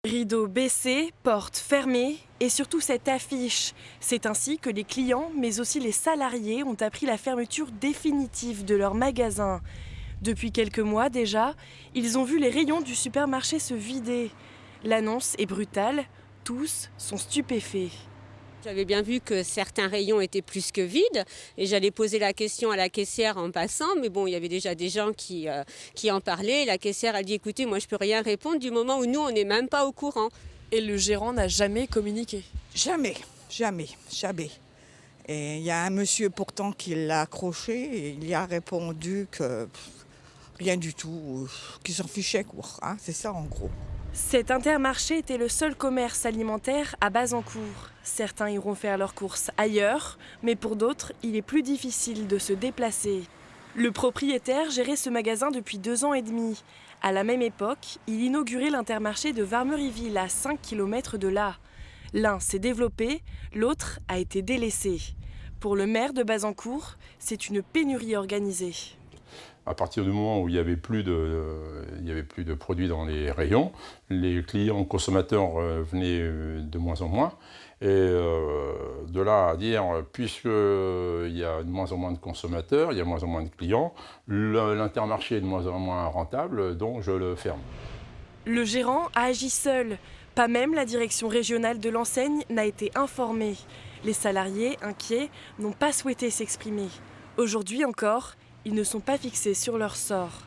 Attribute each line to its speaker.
Speaker 1: Rideaux baissés, portes fermées et surtout cette affiche. C'est ainsi que les clients, mais aussi les salariés, ont appris la fermeture définitive de leur magasin. Depuis quelques mois déjà, ils ont vu les rayons du supermarché se vider. L'annonce est brutale, tous sont stupéfaits.
Speaker 2: J'avais bien vu que certains rayons étaient plus que vides et j'allais poser la question à la caissière en passant, mais bon, il y avait déjà des gens qui en parlaient. La caissière a dit, écoutez, moi je peux rien répondre du moment où nous, on n'est même pas au courant.
Speaker 1: Et le gérant n'a jamais communiqué.
Speaker 3: Jamais, jamais, jamais. Et il y a un monsieur pourtant qui l'a accroché et il y a répondu que rien du tout, qu'il s'en fichait quoi. Hein, c'est ça en gros.
Speaker 1: Cet Intermarché était le seul commerce alimentaire à Bazancourt. Certains iront faire leurs courses ailleurs, mais pour d'autres, il est plus difficile de se déplacer. Le propriétaire gérait ce magasin depuis 2 ans et demi. À la même époque, il inaugurait l'Intermarché de Varmeryville, à 5 km de là. L'un s'est développé, l'autre a été délaissé. Pour le maire de Bazancourt, c'est une pénurie organisée.
Speaker 4: À partir du moment où il n'y avait plus de produits dans les rayons, les clients consommateurs venaient de moins en moins. Et de là à dire, puisqu'il y a de moins en moins de consommateurs, il y a de moins en moins de clients, l'Intermarché est de moins en moins rentable, donc je le ferme.
Speaker 1: Le gérant a agi seul. Pas même la direction régionale de l'enseigne n'a été informée. Les salariés, inquiets, n'ont pas souhaité s'exprimer. Aujourd'hui encore, ils ne sont pas fixés sur leur sort.